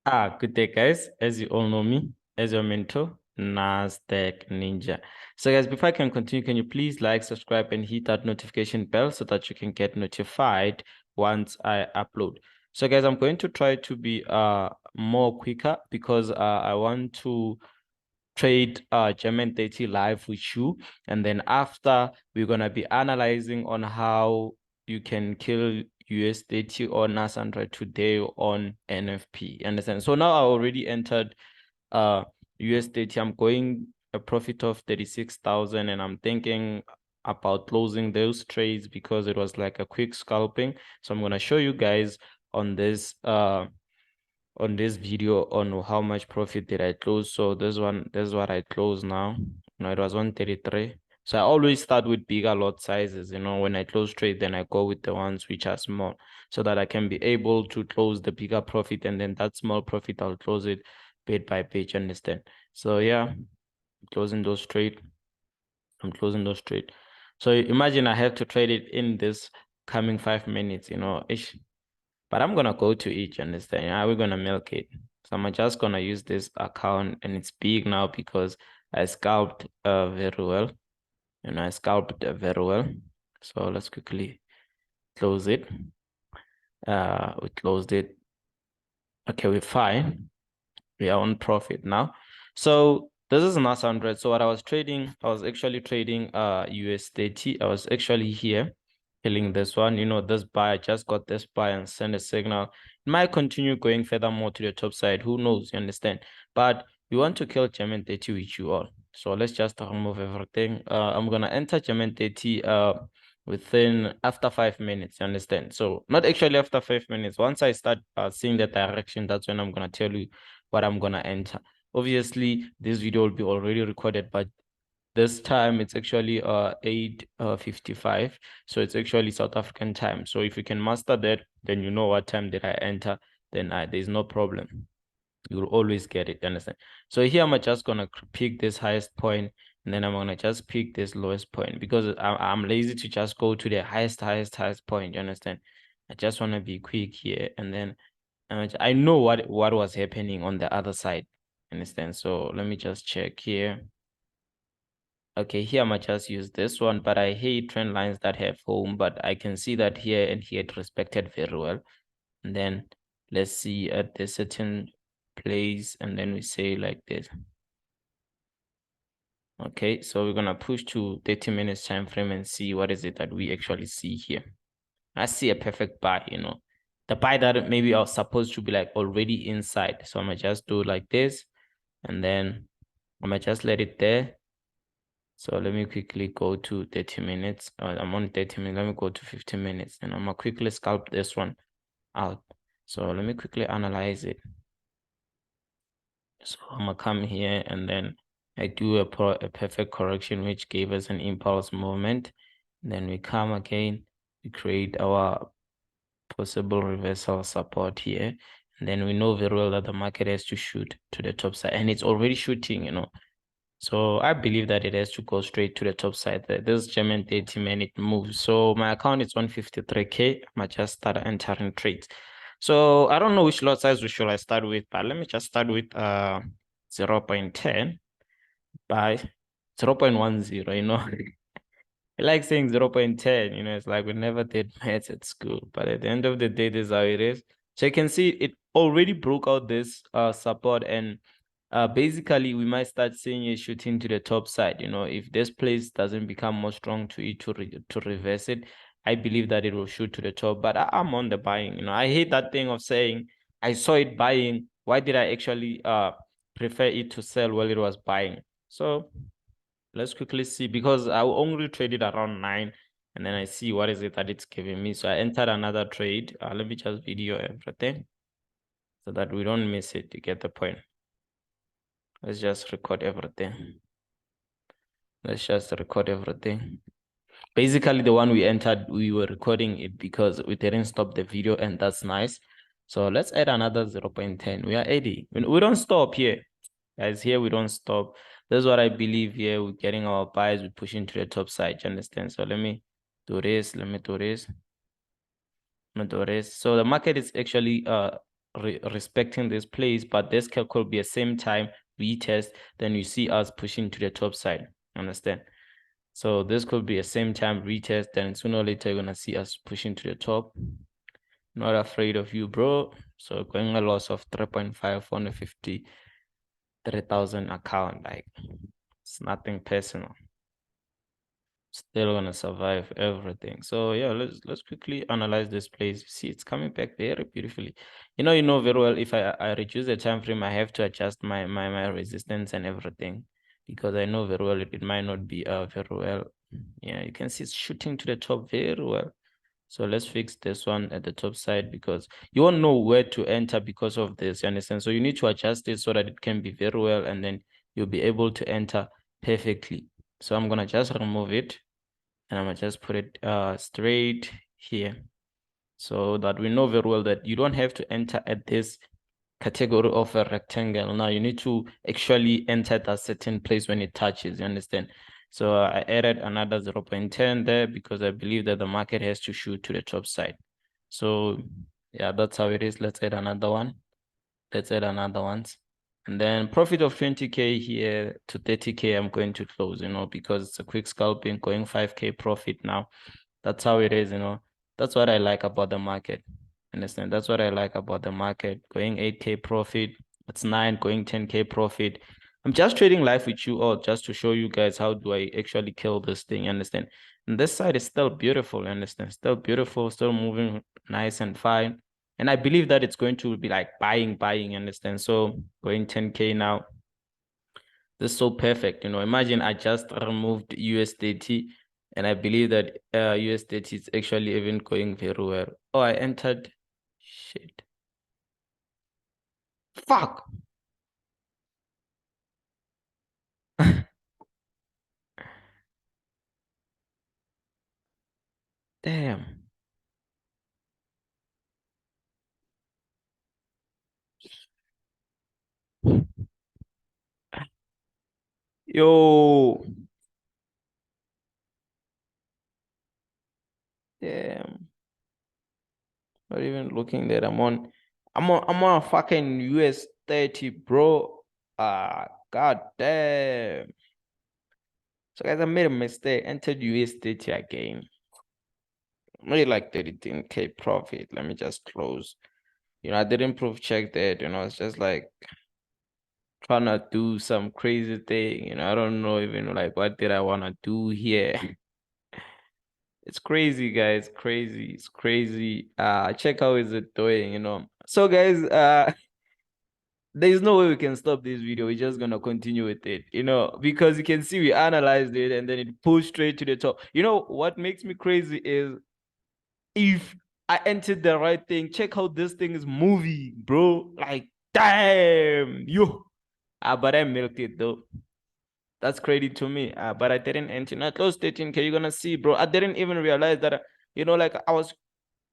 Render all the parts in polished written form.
Good day, guys. As you all know me, as your mentor, Nasdaq Ninja. So, guys, before I can continue, can you please like, subscribe, and hit that notification bell so that you can get notified once I upload. So, guys, I'm going to try to be more quicker because I want to trade German 30 live with you, and then after we're gonna be analyzing on how you can kill US30 or NAS100 today on NFP. Understand? So now I already entered US30. I'm going a profit of 36,000, and I'm thinking about closing those trades because it was like a quick scalping. So I'm gonna show you guys on this video on how much profit did I close. So this is what I close now. No, it was 133. So I always start with bigger lot sizes. When I close trade, then I go with the ones which are small so that I can be able to close the bigger profit, and then that small profit, I'll close it bit by bit, you understand? So yeah, I'm closing those trade. I'm closing those trade. So imagine I have to trade it in this coming 5 minutes, ish. But I'm gonna go to each, understand? Yeah, we're gonna milk it. So I'm just gonna use this account, and it's big now because I scalped very well. I scalped very well. So let's quickly close it. We closed it. Okay, we're fine. We are on profit now. So this is NAS100. So what I was trading, I was actually trading US30. I was actually here killing this one. This buy, I just got this buy and send a signal. It might continue going furthermore to the top side. Who knows? You understand? But we want to kill German 30 with you all. So let's just remove everything. I'm gonna enter German 30 within after 5 minutes. You understand? So not actually after 5 minutes. Once I start seeing the direction, that's when I'm gonna tell you what I'm gonna enter. Obviously, this video will be already recorded, but this time it's actually 8:55, so it's actually South African time. So if you can master that, then you know what time did I enter, then there's no problem. You'll always get it, understand? So here I'm just gonna pick this highest point, and then I'm gonna just pick this lowest point because I'm lazy to just go to the highest point, you understand? I just want to be quick here, and then I know what was happening on the other side, understand? So let me just check here. Okay, here I might just use this one, but I hate trend lines that have home, but I can see that here and here it respected very well. And then let's see at the certain place, and then we say like this. Okay, so we're gonna push to 30 minutes time frame and see what is it that we actually see here. I see a perfect buy, the buy that maybe I was supposed to be like already inside. So I'm gonna just do like this, and then I'm gonna just let it there. So let me quickly go to 30 minutes. I'm on 30 minutes. Let me go to 15 minutes, and I'm gonna quickly scalp this one out. So let me quickly analyze it. So I'm gonna come here, and then I do a perfect correction, which gave us an impulse movement. Then we come again, we create our possible reversal support here. And then we know very well that the market has to shoot to the top side, and it's already shooting. So I believe that it has to go straight to the top side. This German 30-minute move. So my account is 153K. I might just start entering trades. So I don't know which lot size should I start with, but let me just start with 0.10 by 0.10, I like saying 0.10, it's like we never did maths at school, but at the end of the day, this is how it is. So you can see it already broke out this support, and basically we might start seeing it shooting to the top side. If this place doesn't become more strong to it to reverse it, I believe that it will shoot to the top. But I'm on the buying. I hate that thing of saying I saw it buying. Why did I actually prefer it to sell while it was buying? So let's quickly see, because I only traded around 9, and then I see what is it that it's giving me. So I entered another trade. Let me just video everything so that we don't miss it. You get the point. Let's just record everything. Let's just record everything. Basically, the one we entered, we were recording it because we didn't stop the video, and that's nice. So let's add another 0.10. We are 80. We don't stop here. Guys, here we don't stop. That's what I believe here. We're getting our buys, we're pushing to the top side. You understand? So let me do this. Let me do this. Let me do this. So the market is actually respecting this place, but this could be a same time retest, then you see us pushing to the top side. Understand? So this could be a same time retest, then sooner or later you're gonna see us pushing to the top. Not afraid of you, bro. So going a loss of 3.5 on a 53,000 account, like it's nothing personal. Still gonna survive everything. So yeah, let's quickly analyze this place. You see, it's coming back very beautifully. You know very well if I reduce the time frame, I have to adjust my resistance and everything, because I know very well it might not be very well. Yeah, you can see it's shooting to the top very well. So let's fix this one at the top side, because you won't know where to enter because of this, you understand? So you need to adjust it so that it can be very well, and then you'll be able to enter perfectly. So I'm gonna just remove it, and I'm gonna just put it straight here, so that we know very well that you don't have to enter at this category of a rectangle. Now you need to actually enter at a certain place when it touches, you understand? So I added another 0.10 there because I believe that the market has to shoot to the top side. So yeah, that's how it is. Let's add another one. Let's add another one. And then profit of 20K here to 30K, I'm going to close, because it's a quick scalping, going 5K profit now. That's how it is, That's what I like about the market. Understand? That's what I like about the market. Going 8K profit, it's 9, going 10K profit. I'm just trading live with you all just to show you guys how do I actually kill this thing, you understand? And this side is still beautiful, you understand? Still beautiful, still moving nice and fine. And I believe that it's going to be like buying, you understand? So going 10K now. This is so perfect. Imagine I just removed US30, and I believe that US30 is actually even going very well. Oh, I entered. Shit. Fuck. Damn. Yo. Damn. Not even looking there. I'm on a fucking US30, bro. God damn. So guys, I made a mistake. Entered US30 again. Made like 13K profit. Let me just close. I didn't proof check that. It's just like trying to do some crazy thing. I don't know even like what did I want to do here. It's crazy, guys. Crazy. It's crazy. Check how is it doing. So guys, there's no way we can stop this video. We're just gonna continue with it, because you can see we analyzed it and then it pushed straight to the top. What makes me crazy is if I entered the right thing, check how this thing is moving, bro. Like, damn, yo. But I milked it though. That's credit to me. But I didn't enter. I closed 13K. You're gonna see, bro. I didn't even realize that, like I was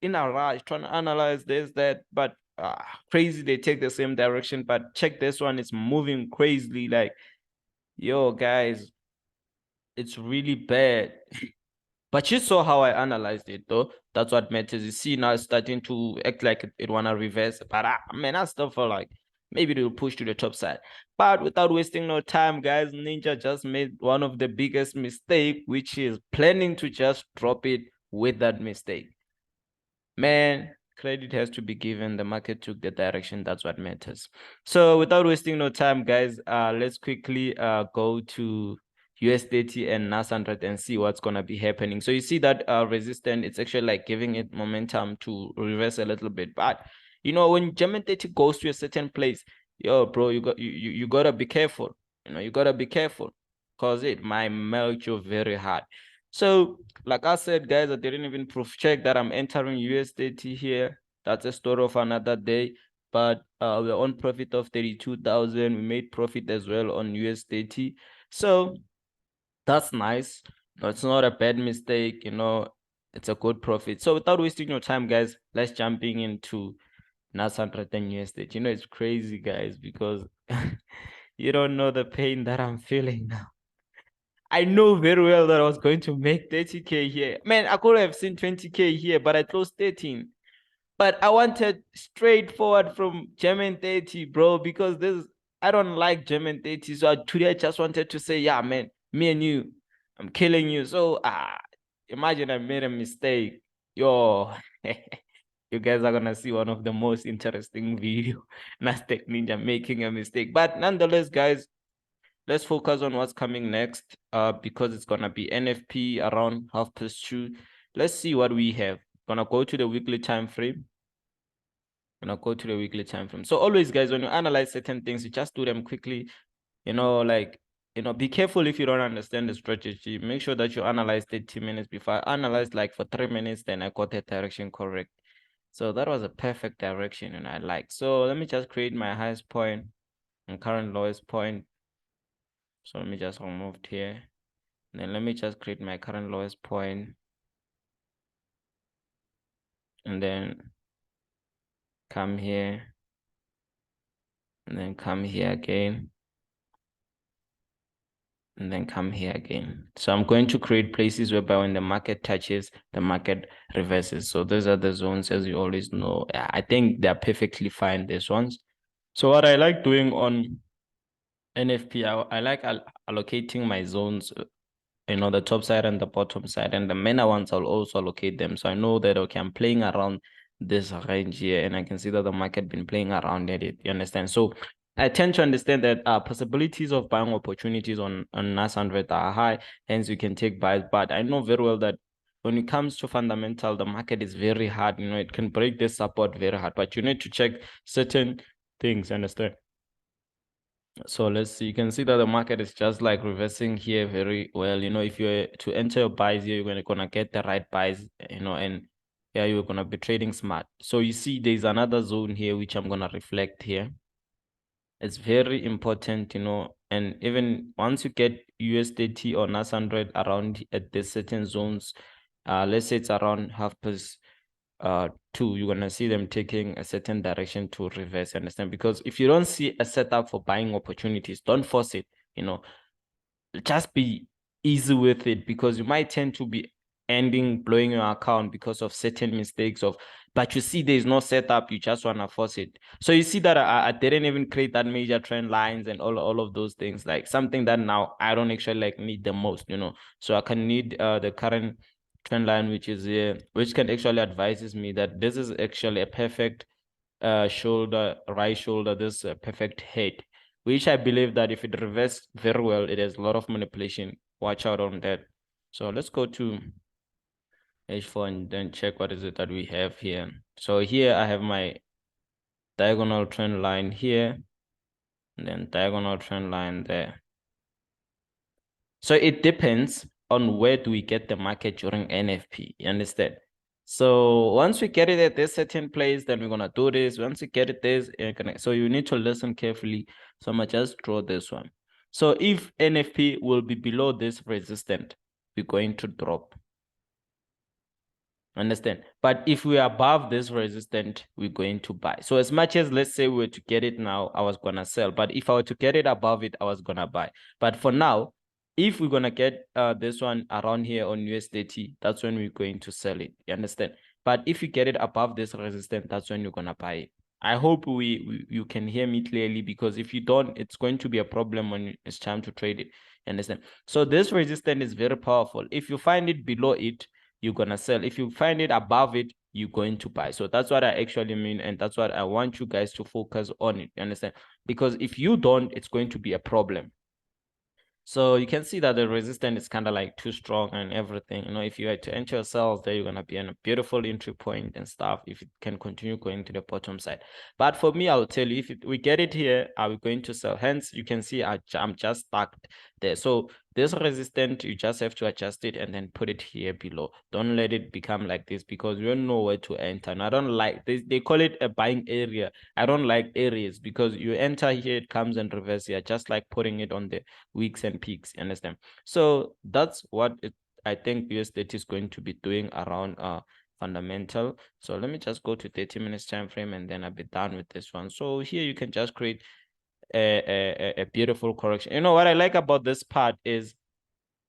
in a rush trying to analyze this, that, but crazy they take the same direction. But check this one, it's moving crazily. Like, yo, guys, it's really bad. But you saw how I analyzed it, though. That's what matters. You see now it's starting to act like it wanna reverse. But I still feel like maybe they'll push to the top side. But without wasting no time, guys, Ninja just made one of the biggest mistake, which is planning to just drop it with that mistake. Man, credit has to be given. The market took the direction. That's what matters. So without wasting no time, guys, let's quickly go to US30 and NAS100 and see what's gonna be happening. So you see that resistance, it's actually like giving it momentum to reverse a little bit. But when German 30 goes to a certain place, yo, bro, you gotta be careful. You gotta be careful, because it might melt you very hard. So like I said, guys, I didn't even proof check that I'm entering US30 here. That's a story of another day. But we're on profit of 32,000. We made profit as well on US30. So that's nice. It's not a bad mistake, it's a good profit. So without wasting your time, guys, let's jumping into NAS100 and US30. It's crazy, guys, because you don't know the pain that I'm feeling now. I know very well that I was going to make 30K here. Man, I could have seen 20K here, but I closed 13. But I wanted straightforward from German 30, bro, because I don't like German 30. So today I just wanted to say, yeah, man, me and you, I'm killing you. So imagine I made a mistake. Yo, you guys are gonna see one of the most interesting video. Nasdaq Ninja making a mistake. But nonetheless, guys, let's focus on what's coming next. Because it's gonna be NFP around 2:30. Let's see what we have. Gonna go to the weekly time frame. Gonna go to the weekly time frame. So always, guys, when you analyze certain things, you just do them quickly. Be careful if you don't understand the strategy. Make sure that you analyze 30 minutes before. I analyzed like for 3 minutes, then I got the direction correct. So that was a perfect direction, and I like. So let me just create my highest point and current lowest point. So let me just remove it here. And then let me just create my current lowest point. And then come here. And then come here again. And then come here again. So I'm going to create places whereby when the market touches, the market reverses. So those are the zones, as you always know. I think they're perfectly fine, these ones. So what I like doing on NFP, I like allocating my zones, the top side and the bottom side, and the minor ones I'll also allocate them. So I know that, okay, I'm playing around this range here, and I can see that the market been playing around it. You understand? So I tend to understand that possibilities of buying opportunities on NAS 100 are high, hence you can take buys. But I know very well that when it comes to fundamental, the market is very hard. It can break this support very hard, but you need to check certain things. Understand? So let's see. You can see that the market is just like reversing here very well. If you're to enter your buys here, you're gonna get the right buys, and yeah, you're gonna be trading smart. So you see there's another zone here which I'm gonna reflect here. It's very important, and even once you get US30 or NAS 100 around at the certain zones, let's say it's around 2, you're gonna see them taking a certain direction to reverse. Understand? Because if you don't see a setup for buying opportunities, don't force it. Just be easy with it, because you might tend to be ending blowing your account because of certain mistakes but you see there's no setup, you just want to force it. So you see that I didn't even create that major trend lines and all of those things, like something that now I don't actually like need the most. So I can need the current trend line, which is here, which can actually advises me that this is actually a perfect shoulder, right shoulder, this perfect head, which I believe that if it reverses very well, it has a lot of manipulation. Watch out on that. So let's go to H4 and then check what is it that we have here. So here I have my diagonal trend line here, and then diagonal trend line there. So it depends on where do we get the market during NFP. You understand? So once we get it at this certain place, then we're gonna do this. Once we get it this, so you need to listen carefully. So I'm gonna just draw this one. So if NFP will be below this resistance, we're going to drop. Understand? But if we are above this resistance, we're going to buy. So as much as, let's say we were to get it now, I was gonna sell. But if I were to get it above it, I was gonna buy. But for now, if we're gonna get this one around here on USDT, that's when we're going to sell it. You understand? But if you get it above this resistance, that's when you're gonna buy it. I hope you can hear me clearly, because if you don't, it's going to be a problem when it's time to trade it. You understand? So this resistance is very powerful. If you find it below it, you're gonna sell. If you find it above it, you're going to buy. So that's what I actually mean, and that's what I want you guys to focus on it. You understand? Because if you don't, it's going to be a problem. So you can see that the resistance is kind of like too strong and everything. If you had to enter your sales there, you're going to be in a beautiful entry point and stuff if it can continue going to the bottom side. But for me, I'll tell you, if we get it here, are we going to sell? Hence, you can see I'm just stuck there. So this resistance, you just have to adjust it and then put it here below. Don't let it become like this, because you don't know where to enter. And I don't like this. They call it a buying area. I don't like areas, because you enter here, it comes and reverse here, just like putting it on the weeks and peaks. You understand? So that's what I think US30 is going to be doing around fundamental. So let me just go to 30 minutes time frame, and then I'll be done with this one. So here you can just create a beautiful correction. What I like about this part is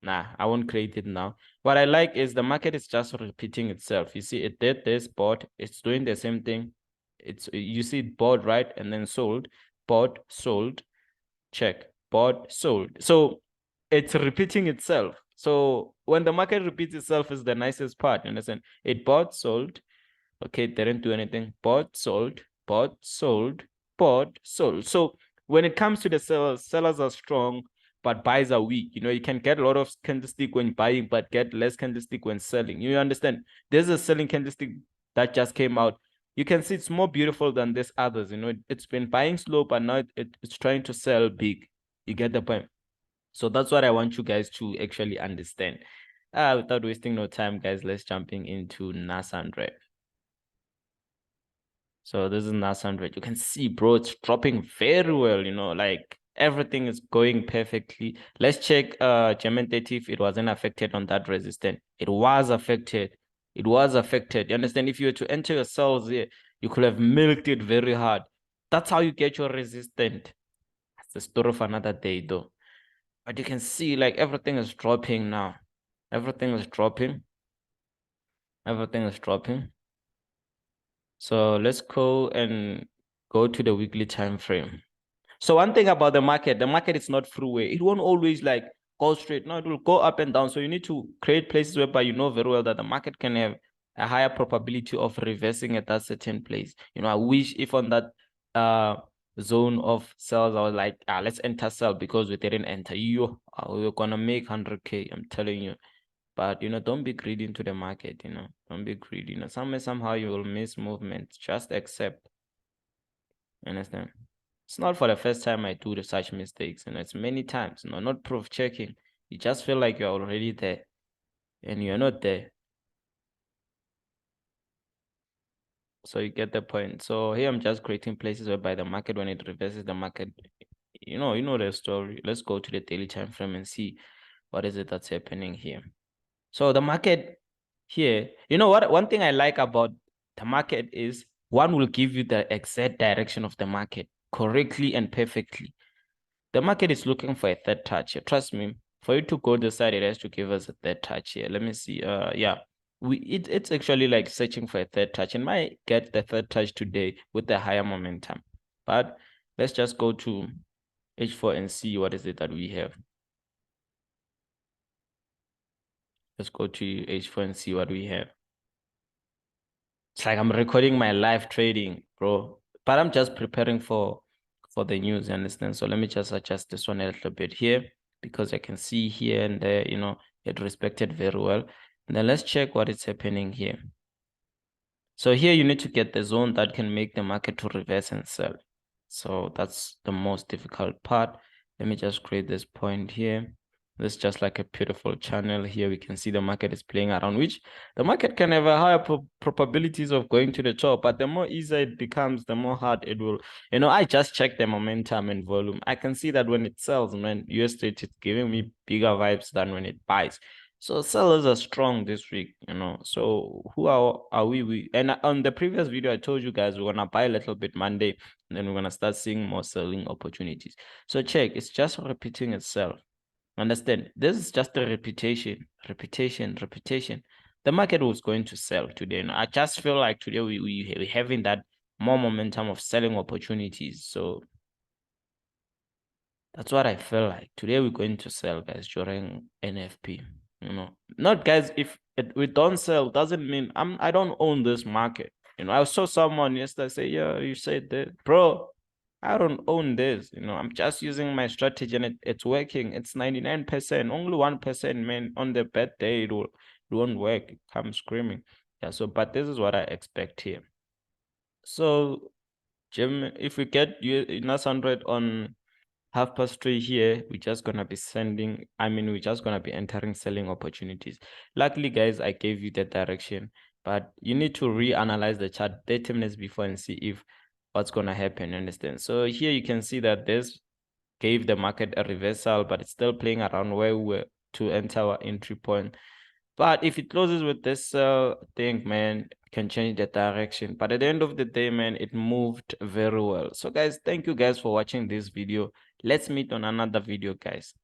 Nah, I won't create it now. What I like is the market is just repeating itself. You see, it did this, bought, it's doing the same thing. You see it bought, right? And then sold, bought, sold, check, bought, sold. So it's repeating itself. So when the market repeats itself is the nicest part. You understand? It bought, sold. Okay, didn't do anything. Bought, sold, bought, sold, bought, sold. So when it comes to the sellers are strong, but buys are weak. You know, you can get a lot of candlestick when buying, but get less candlestick when selling. You understand? There's a selling candlestick that just came out. You can see it's more beautiful than this others. You know, it's been buying slow, but now it's trying to sell big. You get the point? So that's what I want you guys to actually understand. Without wasting no time, guys, let's jumping into Nasandre. So this is NAS 100. You can see, bro, it's dropping very well, you know, like everything is going perfectly. Let's check German 30 if it wasn't affected on that resistance. It was affected. It was affected. You understand? If you were to enter your cells here, you could have milked it very hard. That's how you get your resistance. That's the story of another day, though. But you can see like everything is dropping now. Everything is dropping. Everything is dropping. So let's go and go to the weekly time frame. So one thing about the market is not freeway. It won't always like go straight. No, it will go up and down. So you need to create places whereby you know very well that the market can have a higher probability of reversing at that certain place. You know, I wish if on that zone of sales, I was like, let's enter sell because we didn't enter. We're gonna make 100K. I'm telling you. But you know, don't be greedy into the market, you know. Don't be greedy. You know, somehow you will miss movement. Just accept. You understand? It's not for the first time I do such mistakes, you know, it's many times, you know, not proof checking. You just feel like you're already there and you're not there. So you get the point. So here I'm just creating places whereby the market, when it reverses the market, you know the story. Let's go to the daily time frame and see what is it that's happening here. So the market here, you know what? One thing I like about the market is one will give you the exact direction of the market correctly and perfectly. The market is looking for a third touch here. Trust me, for you to go this side, it has to give us a third touch here. Let me see. Yeah, it's actually like searching for a third touch and might get the third touch today with the higher momentum. But let's just go to H4 and see what is it that we have. Let's go to H4 and see what we have. It's like I'm recording my live trading, bro. But I'm just preparing for the news, you understand? So let me just adjust this one a little bit here because I can see here and there, you know, it respected very well. And then let's check what is happening here. So here you need to get the zone that can make the market to reverse and sell. So that's the most difficult part. Let me just create this point here. This is just like a beautiful channel here. We can see the market is playing around, which the market can have a higher probabilities of going to the top, but the more easier it becomes, the more hard it will. You know, I just checked the momentum and volume. I can see that when it sells, man, US30 is giving me bigger vibes than when it buys. So sellers are strong this week, you know. So who are we? And on the previous video, I told you guys we're gonna buy a little bit Monday, and then we're gonna start seeing more selling opportunities. So check, it's just repeating itself. Understand? This is just a repetition. The market was going to sell today. And I just feel like today we're having that more momentum of selling opportunities. So that's what I feel like. Today we're going to sell, guys, during NFP. You know, not guys, if we don't sell, doesn't mean I don't own this market. You know, I saw someone yesterday say, yeah, you said that, bro. I don't own this, you know. I'm just using my strategy and it's working. It's 99%. Only 1%, man. On the bad day, it won't work. It comes screaming. Yeah, so but this is what I expect here. So Jim, if we get you NAS 100 on 3:30 here, we're just gonna be we're just gonna be entering selling opportunities. Luckily, guys, I gave you the direction, but you need to reanalyze the chart 30 minutes before and see if what's gonna happen. Understand? So here you can see that this gave the market a reversal, but it's still playing around where we were to enter our entry point. But if it closes with this thing, man, can change the direction. But at the end of the day, man, it moved very well. So guys, thank you guys for watching this video. Let's meet on another video, guys.